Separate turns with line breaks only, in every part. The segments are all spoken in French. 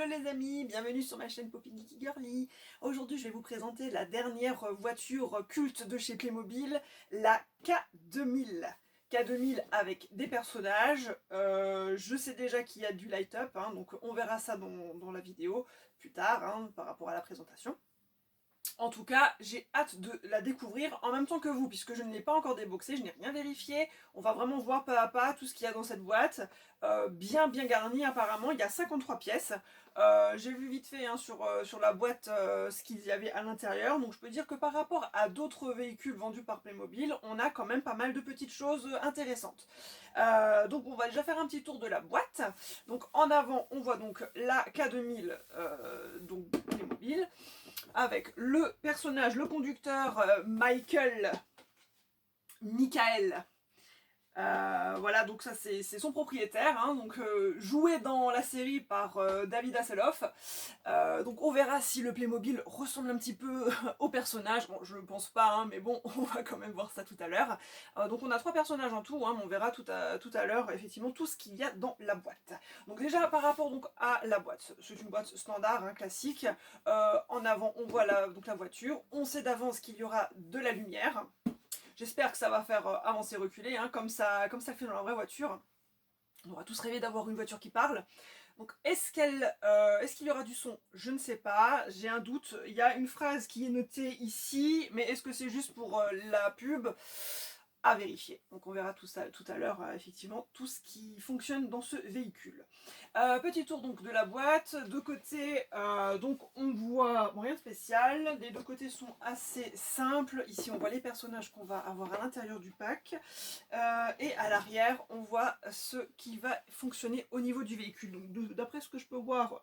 les amis, bienvenue sur ma chaîne Poppy Geeky Girly. Aujourd'hui je vais vous présenter la dernière voiture culte de chez Playmobil, la K2000. K2000 avec des personnages, je sais déjà qu'il y a du light-up, hein, donc on verra ça dans la vidéo plus tard, hein, par rapport à la présentation. En tout cas, j'ai hâte de la découvrir en même temps que vous, puisque je ne l'ai pas encore déboxée, je n'ai rien vérifié. On va vraiment voir pas à pas tout ce qu'il y a dans cette boîte. Bien garnie apparemment, il y a 53 pièces. J'ai vu vite fait hein, sur la boîte ce qu'il y avait à l'intérieur. Donc je peux dire que par rapport à d'autres véhicules vendus par Playmobil, on a quand même pas mal de petites choses intéressantes. Donc on va déjà faire un petit tour de la boîte. Donc en avant, on voit donc la K2000 donc Playmobil, avec le personnage, le conducteur Michael. Voilà, donc ça c'est son propriétaire, hein, donc joué dans la série par David Hasselhoff. Donc on verra si le Playmobil ressemble un petit peu au personnage. Bon, je ne pense pas, hein, mais bon, on va quand même voir ça tout à l'heure. Donc on a 3 personnages en tout, hein, mais on verra tout à l'heure effectivement tout ce qu'il y a dans la boîte. Donc déjà par rapport donc à la boîte, c'est une boîte standard, hein, classique. En avant on voit donc la voiture, on sait d'avance qu'il y aura de la lumière. J'espère que ça va faire avancer, reculer, hein, comme ça le fait dans la vraie voiture. On aura tous rêvé d'avoir une voiture qui parle. Donc est-ce qu'il y aura du son? Je ne sais pas, j'ai un doute. Il y a une phrase qui est notée ici, mais est-ce que c'est juste pour la pub? À vérifier. Donc on verra tout ça tout à l'heure, effectivement, tout ce qui fonctionne dans ce véhicule. Petit tour donc de la boîte. De côté, donc on voit bon, rien de spécial. Les deux côtés sont assez simples. Ici on voit les personnages qu'on va avoir à l'intérieur du pack. Et à l'arrière, on voit ce qui va fonctionner au niveau du véhicule. Donc d'après ce que je peux voir,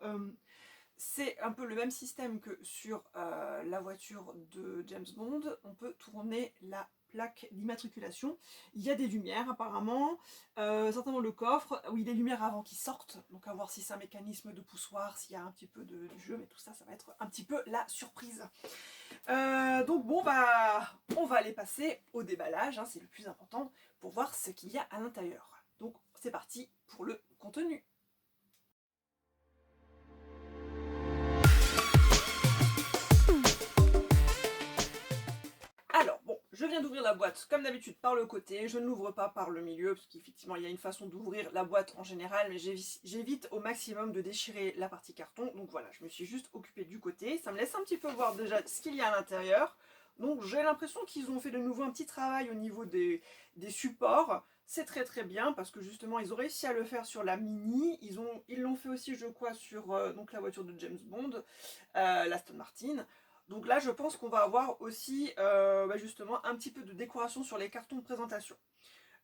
c'est un peu le même système que sur la voiture de James Bond. On peut tourner la plaque d'immatriculation. Il y a des lumières apparemment, certainement le coffre, oui des lumières avant qui sortent, donc à voir si c'est un mécanisme de poussoir, s'il y a un petit peu du jeu, mais tout ça, ça va être un petit peu la surprise. Donc bon bah, on va aller passer au déballage, hein, c'est le plus important, pour voir ce qu'il y a à l'intérieur. Donc c'est parti pour le contenu. Alors, bon, je viens d'ouvrir la boîte comme d'habitude par le côté, je ne l'ouvre pas par le milieu, parce qu'effectivement il y a une façon d'ouvrir la boîte en général, mais j'évite au maximum de déchirer la partie carton, donc voilà, je me suis juste occupée du côté, ça me laisse un petit peu voir déjà ce qu'il y a à l'intérieur, donc j'ai l'impression qu'ils ont fait de nouveau un petit travail au niveau des supports, c'est très bien, parce que justement ils ont réussi à le faire sur la Mini, ils l'ont fait aussi je crois sur donc la voiture de James Bond, l'Aston Martin. Donc là, je pense qu'on va avoir aussi justement un petit peu de décoration sur les cartons de présentation.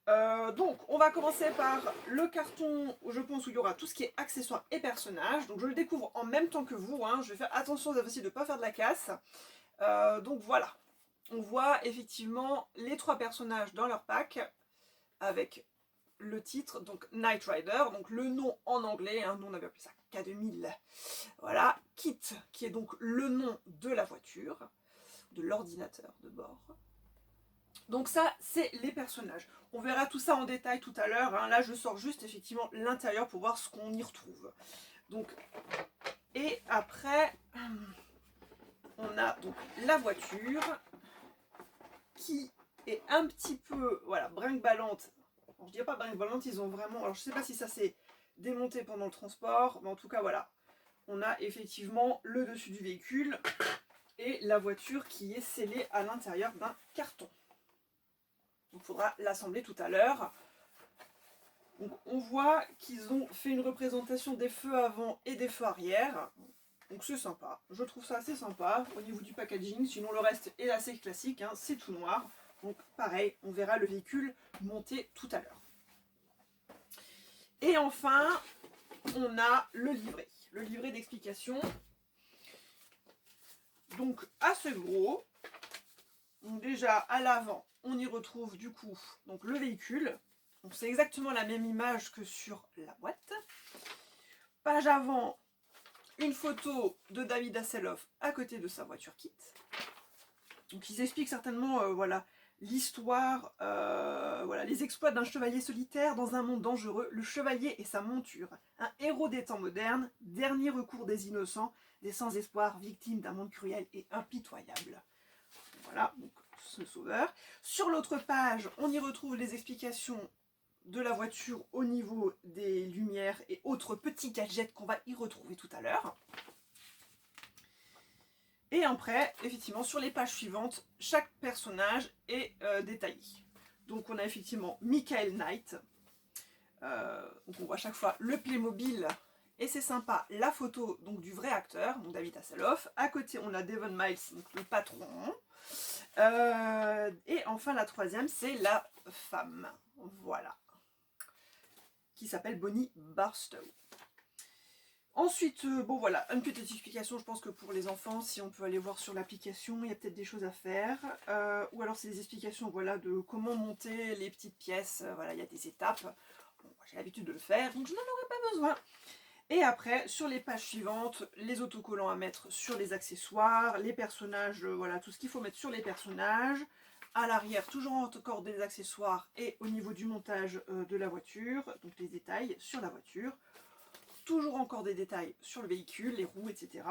Donc, on va commencer par le carton, je pense, où il y aura tout ce qui est accessoires et personnages. Donc, je le découvre en même temps que vous. Hein. Je vais faire attention aussi de ne pas faire de la casse. Donc, voilà. On voit effectivement les 3 personnages dans leur pack avec le titre, donc Knight Rider, donc le nom en anglais, hein, nous on avait appelé ça K2000. Voilà, Kit, qui est donc le nom de la voiture, de l'ordinateur de bord. Donc ça, c'est les personnages. On verra tout ça en détail tout à l'heure. Hein. Là, je sors juste effectivement l'intérieur pour voir ce qu'on y retrouve. Donc, et après, on a donc la voiture qui est un petit peu, voilà, brinque-ballante. Bon, je dirais pas brinque-ballante, ils ont vraiment... Alors, je sais pas si ça s'est démonté pendant le transport, mais en tout cas, voilà. On a effectivement le dessus du véhicule et la voiture qui est scellée à l'intérieur d'un carton. Il faudra l'assembler tout à l'heure. Donc on voit qu'ils ont fait une représentation des feux avant et des feux arrière. Donc c'est sympa, je trouve ça assez sympa au niveau du packaging, sinon le reste est assez classique, hein, c'est tout noir. Donc pareil, on verra le véhicule monter tout à l'heure. Et enfin, on a le livret d'explication. Donc assez gros. Donc déjà à l'avant, on y retrouve du coup donc le véhicule. Donc c'est exactement la même image que sur la boîte. Page avant, une photo de David Hasselhoff à côté de sa voiture kit. Donc ils expliquent certainement voilà, l'histoire, voilà, les exploits d'un chevalier solitaire dans un monde dangereux, le chevalier et sa monture, un héros des temps modernes, dernier recours des innocents, des sans-espoir, victimes d'un monde cruel et impitoyable. Voilà, donc ce sauveur. Sur l'autre page, on y retrouve les explications de la voiture au niveau des lumières et autres petits gadgets qu'on va y retrouver tout à l'heure. Et après, effectivement, sur les pages suivantes, chaque personnage est détaillé. Donc on a effectivement Michael Knight. Donc on voit à chaque fois le Playmobil. Et c'est sympa, la photo donc, du vrai acteur, donc David Hasselhoff. À côté, on a Devon Miles, donc le patron. Et enfin, la troisième, c'est la femme. Voilà. Qui s'appelle Bonnie Barstow. Ensuite, bon voilà, une petite explication, je pense que pour les enfants, si on peut aller voir sur l'application, il y a peut-être des choses à faire. Ou alors c'est des explications voilà, de comment monter les petites pièces, voilà, il y a des étapes. Bon, j'ai l'habitude de le faire, donc je n'en aurai pas besoin. Et après, sur les pages suivantes, les autocollants à mettre sur les accessoires, les personnages, voilà, tout ce qu'il faut mettre sur les personnages. À l'arrière, toujours encore des accessoires et au niveau du montage de la voiture, donc les détails sur la voiture. Toujours encore des détails sur le véhicule, les roues, etc.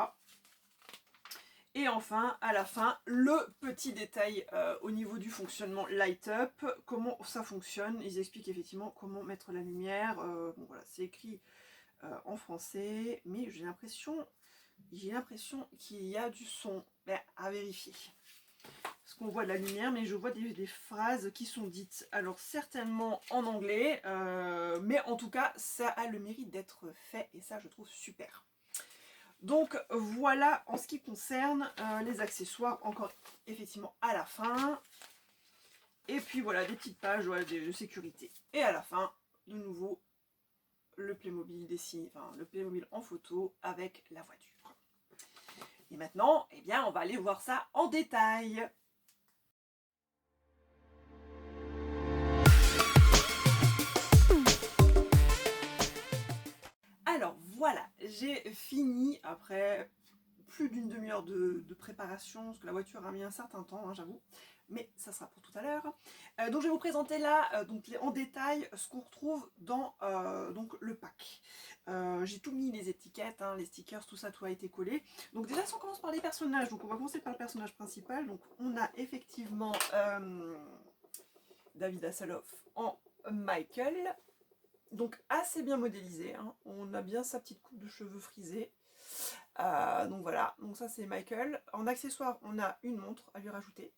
Et enfin, à la fin, le petit détail au niveau du fonctionnement light up, comment ça fonctionne. Ils expliquent effectivement comment mettre la lumière. Bon voilà, c'est écrit en français, mais j'ai l'impression qu'il y a du son à vérifier. Parce qu'on voit de la lumière, mais je vois des phrases qui sont dites. Alors certainement en anglais, mais en tout cas, ça a le mérite d'être fait, et ça je trouve super. Donc voilà en ce qui concerne les accessoires, encore effectivement à la fin. Et puis voilà, des petites pages voilà, de sécurité. Et à la fin, de nouveau, le Playmobil dessiné, enfin le Playmobil en photo avec la voiture. Et maintenant, eh bien, on va aller voir ça en détail. Alors voilà, j'ai fini après plus d'une demi-heure de préparation, parce que la voiture a mis un certain temps, hein, j'avoue, mais ça sera pour tout à l'heure. Donc je vais vous présenter là, donc, en détail, ce qu'on retrouve dans donc, le pack. J'ai tout mis, les étiquettes, hein, les stickers, tout ça, tout a été collé. Donc déjà, si on commence par les personnages, donc on va commencer par le personnage principal. Donc on a effectivement David Hasselhoff en Michael. Donc assez bien modélisé, hein. On a bien sa petite coupe de cheveux frisée. Donc voilà, donc ça c'est Michael. En accessoire, on a une montre à lui rajouter.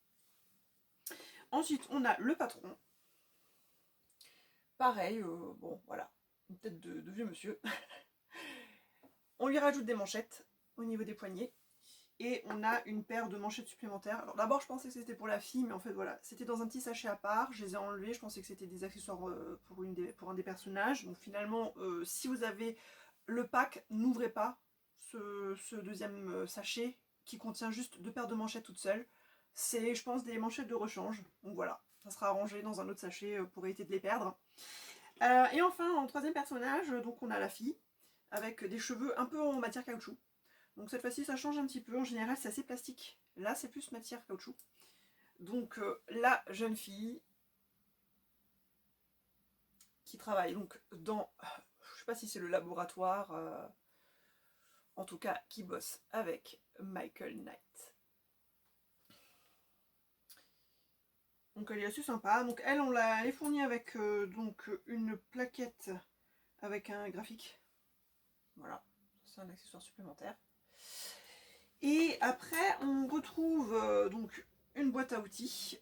Ensuite, on a le patron. Pareil, bon voilà, une tête de vieux monsieur. On lui rajoute des manchettes au niveau des poignets. Et on a une paire de manchettes supplémentaires. Alors d'abord je pensais que c'était pour la fille, mais en fait voilà, c'était dans un petit sachet à part, je les ai enlevés, je pensais que c'était des accessoires pour un des personnages. Donc finalement, si vous avez le pack, n'ouvrez pas ce deuxième sachet qui contient juste 2 paires de manchettes toutes seules. C'est, je pense, des manchettes de rechange. Donc voilà, ça sera rangé dans un autre sachet pour éviter de les perdre. Et enfin, en troisième personnage, donc on a la fille, avec des cheveux un peu en matière caoutchouc. Donc cette fois-ci, ça change un petit peu. En général, c'est assez plastique. Là, c'est plus matière caoutchouc. Donc la jeune fille qui travaille donc dans, je sais pas si c'est le laboratoire, en tout cas qui bosse avec Michael Knight. Donc elle est assez sympa. Donc elle, elle est fournie avec donc une plaquette avec un graphique. Voilà, c'est un accessoire supplémentaire. Et après, on retrouve donc une boîte à outils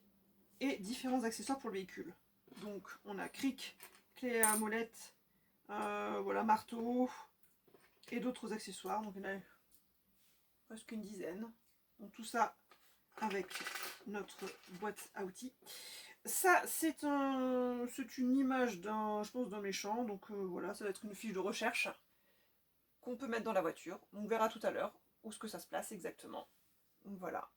et différents accessoires pour le véhicule. Donc on a cric, clé à molette, voilà, marteau et d'autres accessoires. Donc il y en a presque une dizaine. Donc tout ça avec notre boîte à outils. Ça c'est une image d'un, je pense, d'un méchant. Donc voilà, ça va être une fiche de recherche qu'on peut mettre dans la voiture. On verra tout à l'heure où est-ce que ça se place exactement. Donc voilà.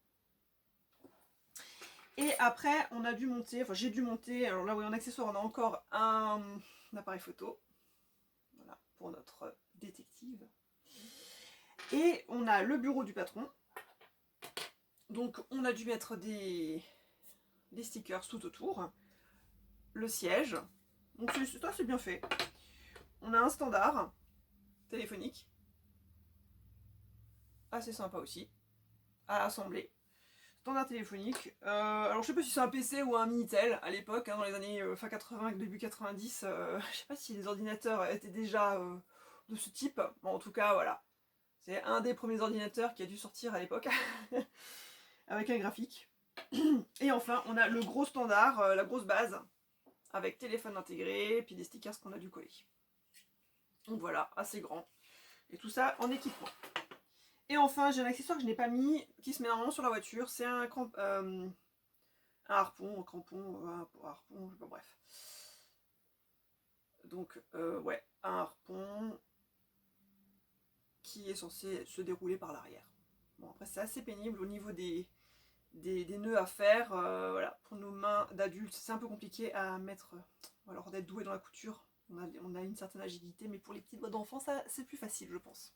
Et après, on a dû monter, enfin j'ai dû monter, alors là oui, en accessoire, on a encore un appareil photo, voilà, pour notre détective. Et on a le bureau du patron. Donc on a dû mettre des des stickers tout autour, le siège, donc ça c'est bien fait. On a un standard téléphonique, assez sympa aussi, à assembler. Standard téléphonique, alors je sais pas si c'est un PC ou un Minitel à l'époque, hein, dans les années fin 80, début 90, je sais pas si les ordinateurs étaient déjà de ce type, bon, en tout cas voilà. C'est un des premiers ordinateurs qui a dû sortir à l'époque, avec un graphique. Et enfin, on a le gros standard, la grosse base, avec téléphone intégré, puis des stickers qu'on a dû coller. Donc voilà, assez grand. Et tout ça en équipement. Et enfin, j'ai un accessoire que je n'ai pas mis, qui se met normalement sur la voiture, c'est un harpon, un crampon, un harpon, je sais pas, bref. Donc, ouais, un harpon qui est censé se dérouler par l'arrière. Bon, après, c'est assez pénible au niveau des nœuds à faire. Voilà, pour nos mains d'adultes, c'est un peu compliqué à mettre. Alors, d'être doué dans la couture, on a une certaine agilité, mais pour les petites doigts d'enfant, ça c'est plus facile, je pense.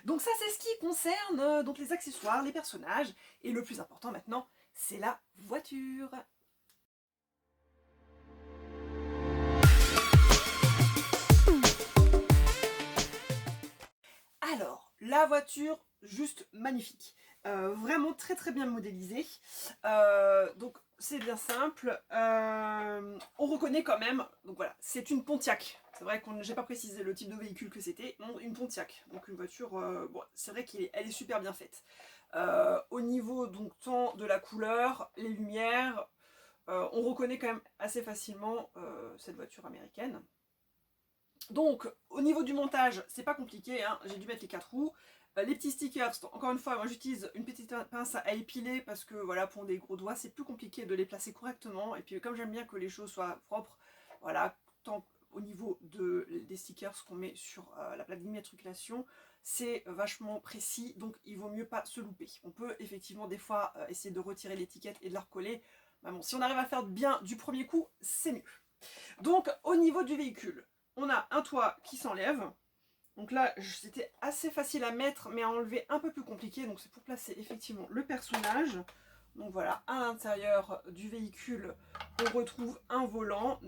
Donc ça, c'est ce qui concerne donc les accessoires, les personnages, et le plus important maintenant, c'est la voiture. Alors, la voiture, juste magnifique. Vraiment très très bien modélisée. Donc c'est bien simple. On reconnaît quand même, donc voilà, c'est une Pontiac. C'est vrai que j'ai pas précisé le type de véhicule que c'était. Non, une Pontiac. Donc une voiture, bon, c'est vrai qu'elle est super bien faite. Au niveau donc tant de la couleur, les lumières, on reconnaît quand même assez facilement cette voiture américaine. Donc, au niveau du montage, c'est pas compliqué, hein. J'ai dû mettre les 4 roues. Les petits stickers, encore une fois, moi j'utilise une petite pince à épiler parce que voilà, pour des gros doigts, c'est plus compliqué de les placer correctement. Et puis, comme j'aime bien que les choses soient propres, voilà, tant au niveau des stickers qu'on met sur la plaque d'immatriculation, c'est vachement précis, donc il vaut mieux pas se louper. On peut effectivement des fois essayer de retirer l'étiquette et de la recoller. Mais bon, si on arrive à faire bien du premier coup, c'est mieux. Donc, au niveau du véhicule, on a un toit qui s'enlève. Donc là, c'était assez facile à mettre, mais à enlever un peu plus compliqué. Donc c'est pour placer effectivement le personnage. Donc voilà, à l'intérieur du véhicule, on retrouve un volant,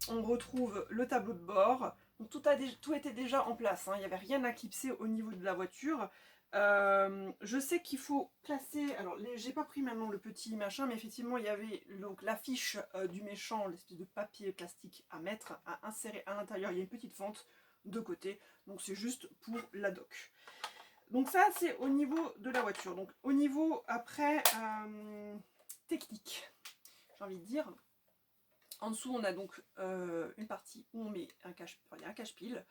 on retrouve le tableau de bord. Donc tout était déjà en place, hein. Il n'y avait rien à clipser au niveau de la voiture. Je sais qu'il faut placer, alors j'ai pas pris maintenant le petit machin, mais effectivement il y avait donc l'affiche du méchant, l'espèce de papier plastique à mettre, à insérer à l'intérieur. Il y a une petite fente de côté, donc c'est juste pour la doc. Donc ça c'est au niveau de la voiture. Donc au niveau après technique, j'ai envie de dire. En dessous, on a donc une partie où on met un cache-pile.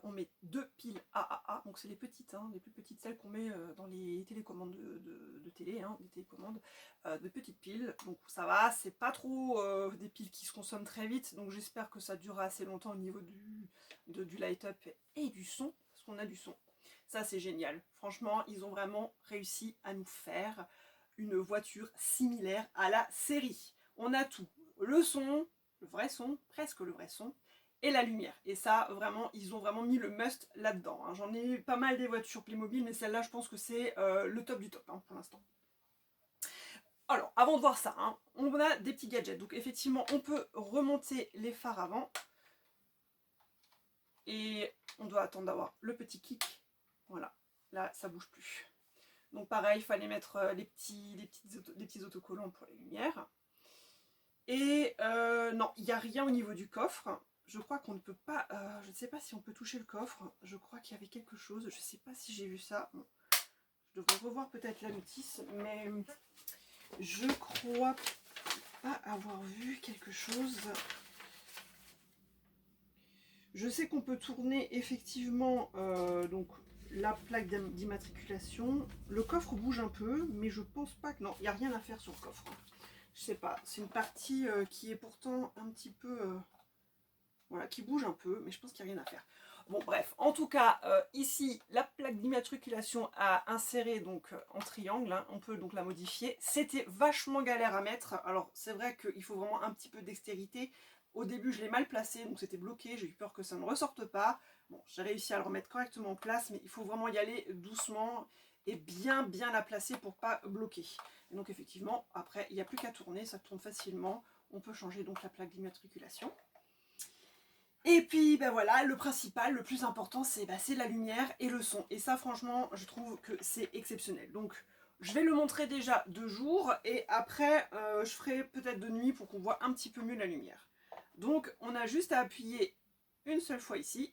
On met 2 piles AAA, donc c'est les petites, hein, les plus petites, celles qu'on met dans les télécommandes de télé, hein, des télécommandes, de petites piles. Donc ça va, c'est pas trop des piles qui se consomment très vite, donc j'espère que ça durera assez longtemps au niveau du light-up et du son, parce qu'on a du son. Ça c'est génial. Franchement, ils ont vraiment réussi à nous faire une voiture similaire à la série. On a tout. Le son, le vrai son, presque le vrai son, et la lumière. Et ça, vraiment, ils ont vraiment mis le must là-dedans, hein. J'en ai eu pas mal des voitures Playmobil, mais celle-là, je pense que c'est le top du top, hein, pour l'instant. Alors, avant de voir ça, hein, on a des petits gadgets. Donc, effectivement, on peut remonter les phares avant. Et on doit attendre d'avoir le petit kick. Voilà, là, ça bouge plus. Donc, pareil, il fallait mettre les petits autocollants pour les lumières. Et non, il n'y a rien au niveau du coffre. Je crois qu'on ne peut pas... je ne sais pas si on peut toucher le coffre. Je crois qu'il y avait quelque chose. Je ne sais pas si j'ai vu ça. Bon, je devrais revoir peut-être la notice. Mais je crois pas avoir vu quelque chose. Je sais qu'on peut tourner effectivement donc, la plaque d'immatriculation. Le coffre bouge un peu, mais je pense pas que... Non, il n'y a rien à faire sur le coffre. Je sais pas, c'est une partie qui est pourtant un petit peu... voilà, qui bouge un peu, mais je pense qu'il n'y a rien à faire. Bon, bref, en tout cas, ici, la plaque d'immatriculation à insérer donc en triangle, hein, on peut donc la modifier. C'était vachement galère à mettre, alors c'est vrai qu'il faut vraiment un petit peu de dextérité. Au début, je l'ai mal placé, donc c'était bloqué, j'ai eu peur que ça ne ressorte pas. Bon, j'ai réussi à le remettre correctement en place, mais il faut vraiment y aller doucement et bien la placer pour pas bloquer. Et donc effectivement, après, il n'y a plus qu'à tourner, ça tourne facilement. On peut changer donc la plaque d'immatriculation. Et puis ben voilà, le principal, le plus important, c'est la lumière et le son. Et ça franchement, je trouve que c'est exceptionnel. Donc je vais le montrer déjà de jour et après je ferai peut-être de nuit pour qu'on voit un petit peu mieux la lumière. Donc on a juste à appuyer une seule fois ici.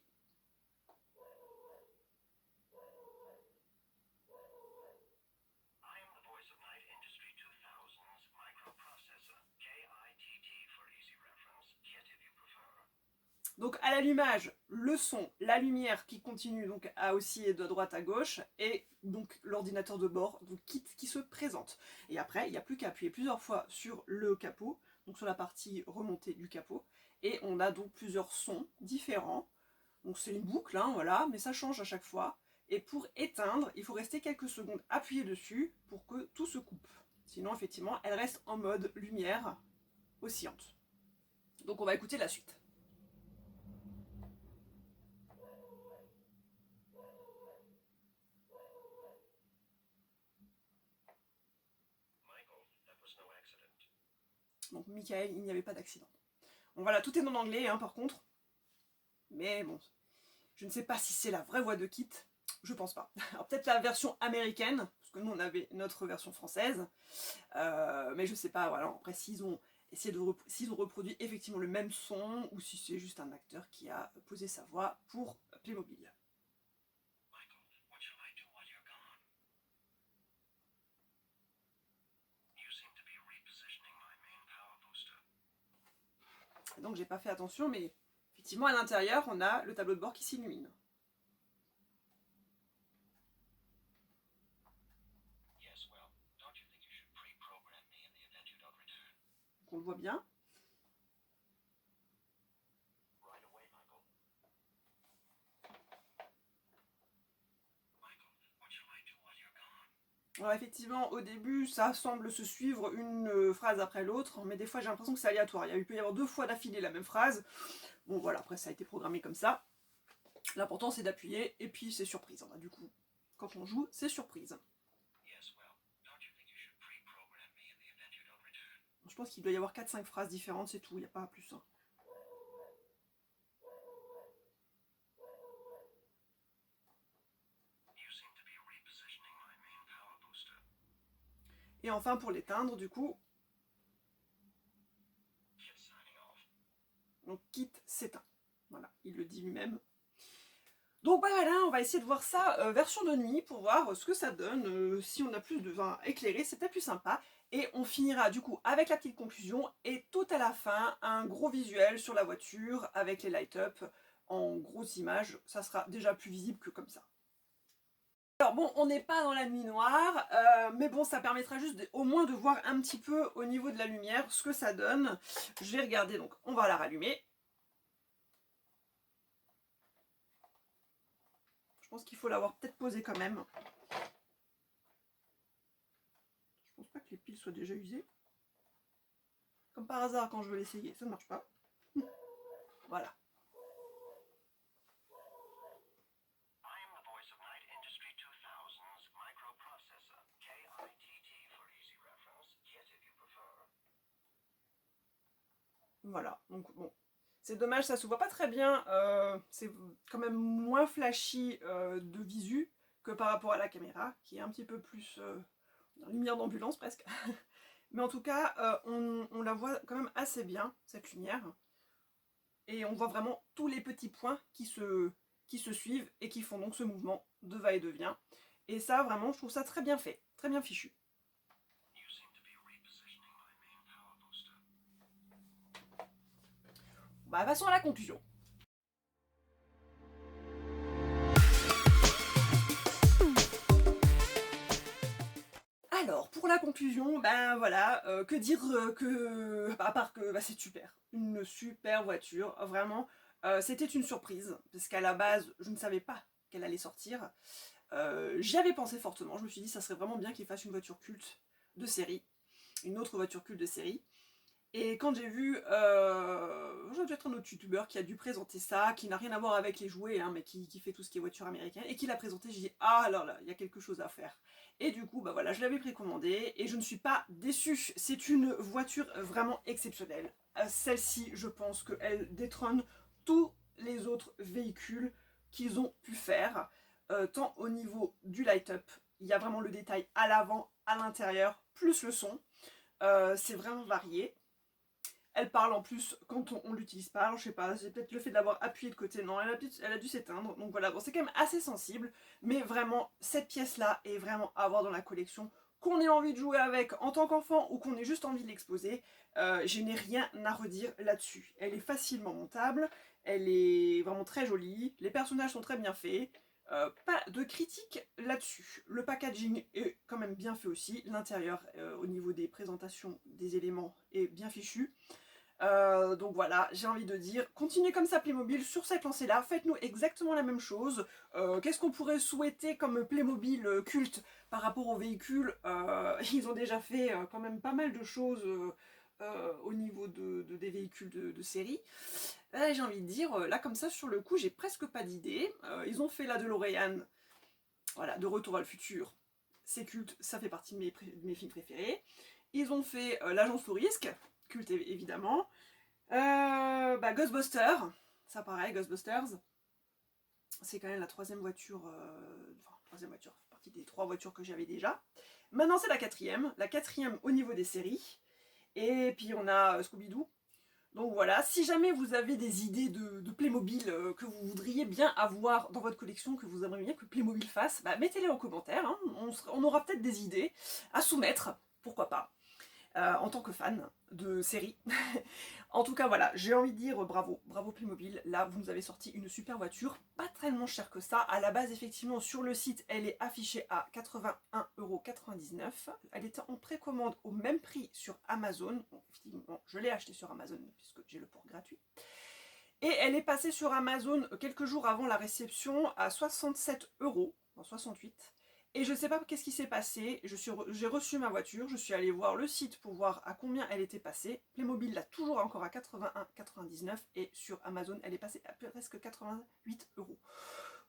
Donc à l'allumage, le son, la lumière qui continue donc à osciller de droite à gauche et donc l'ordinateur de bord, donc kit qui se présente. Et après, il n'y a plus qu'à appuyer plusieurs fois sur le capot, donc sur la partie remontée du capot, et on a donc plusieurs sons différents. Donc c'est une boucle, hein, voilà, mais ça change à chaque fois. Et pour éteindre, il faut rester quelques secondes appuyé dessus pour que tout se coupe. Sinon, effectivement, elle reste en mode lumière oscillante. Donc on va écouter la suite. Donc Michael, il n'y avait pas d'accident. Bon voilà, tout est en anglais hein, par contre. Mais bon, je ne sais pas si c'est la vraie voix de Kit. Je pense pas. Alors peut-être la version américaine, parce que nous on avait notre version française. Mais je sais pas, voilà, après s'ils ont essayé de s'ils ont reproduit effectivement le même son, ou si c'est juste un acteur qui a posé sa voix pour Playmobil. Donc j'ai pas fait attention, mais effectivement à l'intérieur on a le tableau de bord qui s'illumine. Donc on le voit bien. Alors effectivement, au début, ça semble se suivre une phrase après l'autre, mais des fois j'ai l'impression que c'est aléatoire. Il peut y avoir 2 fois d'affilée la même phrase. Bon voilà, après ça a été programmé comme ça. L'important c'est d'appuyer, et puis c'est surprise. Hein. Du coup, quand on joue, c'est surprise. Je pense qu'il doit y avoir 4-5 phrases différentes, c'est tout, il n'y a pas plus. Hein. Et enfin pour l'éteindre, du coup, donc Kit s'éteint. Voilà, il le dit lui-même. Donc voilà, on va essayer de voir ça version de nuit pour voir ce que ça donne. Si on a plus de vin éclairé, c'est peut-être plus sympa. Et on finira du coup avec la petite conclusion et tout à la fin, un gros visuel sur la voiture avec les light-up en grosses images. Ça sera déjà plus visible que comme ça. Alors bon, on n'est pas dans la nuit noire, mais bon, ça permettra juste au moins de voir un petit peu au niveau de la lumière ce que ça donne. Je vais regarder, donc on va la rallumer. Je pense qu'il faut l'avoir peut-être posée quand même. Je pense pas que les piles soient déjà usées. Comme par hasard, quand je veux l'essayer, ça ne marche pas. Voilà. Voilà, donc bon. C'est dommage, ça se voit pas très bien. C'est quand même moins flashy de visu que par rapport à la caméra, qui est un petit peu plus lumière d'ambulance presque. Mais en tout cas, on la voit quand même assez bien, cette lumière. Et on voit vraiment tous les petits points qui se suivent et qui font donc ce mouvement de va et de vient. Et ça, vraiment, je trouve ça très bien fait, très bien fichu. Bah, passons à la conclusion. Alors, pour la conclusion, ben voilà, que dire à part que c'est super. Une super voiture, vraiment. C'était une surprise, parce qu'à la base, je ne savais pas qu'elle allait sortir. J'y avais pensé fortement, je me suis dit ça serait vraiment bien qu'il fasse une voiture culte de série, une autre voiture culte de série. Et quand j'ai vu, j'en ai être un autre youtubeur qui a dû présenter ça, qui n'a rien à voir avec les jouets, hein, mais qui fait tout ce qui est voiture américaine, et qui l'a présenté. J'ai dit, ah alors là, il y a quelque chose à faire. Et du coup, bah voilà, je l'avais précommandé, et je ne suis pas déçue. C'est une voiture vraiment exceptionnelle. Celle-ci, je pense qu'elle détrône tous les autres véhicules qu'ils ont pu faire, tant au niveau du light-up, il y a vraiment le détail à l'avant, à l'intérieur, plus le son. C'est vraiment varié. Elle parle en plus quand on l'utilise pas. Alors je sais pas, c'est peut-être le fait de l'avoir appuyé de côté. Non, elle a dû s'éteindre. Donc voilà, bon, c'est quand même assez sensible. Mais vraiment, cette pièce-là est vraiment à avoir dans la collection. Qu'on ait envie de jouer avec en tant qu'enfant ou qu'on ait juste envie de l'exposer, je n'ai rien à redire là-dessus. Elle est facilement montable, elle est vraiment très jolie, les personnages sont très bien faits. Pas de critique là-dessus. Le packaging est quand même bien fait aussi. L'intérieur, au niveau des présentations des éléments, est bien fichu. Donc voilà, j'ai envie de dire, continuez comme ça Playmobil sur cette lancée-là, faites-nous exactement la même chose. Qu'est-ce qu'on pourrait souhaiter comme Playmobil culte par rapport aux véhicules? Ils ont déjà fait quand même pas mal de choses au niveau des véhicules de série. J'ai envie de dire, là comme ça sur le coup, j'ai presque pas d'idée. Ils ont fait la DeLorean, voilà, de Retour à le futur. C'est culte, ça fait partie de mes films préférés. Ils ont fait l'Agence au risque, culte évidemment. Ghostbusters, ça pareil, Ghostbusters. C'est quand même la troisième voiture, troisième voiture, c'est partie des 3 voitures que j'avais déjà. Maintenant c'est la quatrième au niveau des séries. Et puis on a Scooby-Doo. Donc voilà, si jamais vous avez des idées de Playmobil que vous voudriez bien avoir dans votre collection, que vous aimeriez bien que Playmobil fasse, bah, mettez-les en commentaire, hein. On aura peut-être des idées à soumettre, pourquoi pas, en tant que fan de série. En tout cas voilà, j'ai envie de dire bravo, bravo Playmobil, là vous nous avez sorti une super voiture, pas tellement chère que ça, à la base effectivement sur le site elle est affichée à 81,99 €, elle était en précommande au même prix sur Amazon, bon, effectivement je l'ai acheté sur Amazon puisque j'ai le port gratuit, et elle est passée sur Amazon quelques jours avant la réception à 67 €, non 68. Et je ne sais pas qu'est-ce qui s'est passé, j'ai reçu ma voiture, je suis allée voir le site pour voir à combien elle était passée. Playmobil l'a toujours encore à 81,99 et sur Amazon elle est passée à presque 88 €.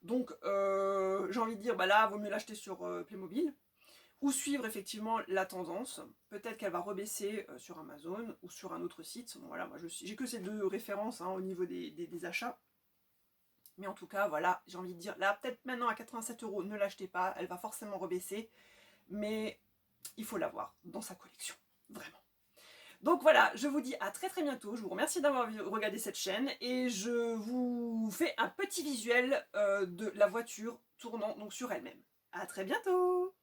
Donc j'ai envie de dire, bah là, vaut mieux l'acheter sur Playmobil ou suivre effectivement la tendance. Peut-être qu'elle va rebaisser sur Amazon ou sur un autre site. Bon, voilà, moi j'ai que ces 2 références hein, au niveau des achats. Mais en tout cas, voilà, j'ai envie de dire, là, peut-être maintenant à 87 €, ne l'achetez pas, elle va forcément rebaisser, mais il faut l'avoir dans sa collection, vraiment. Donc voilà, je vous dis à très très bientôt, je vous remercie d'avoir regardé cette chaîne, et je vous fais un petit visuel de la voiture tournant donc sur elle-même. À très bientôt!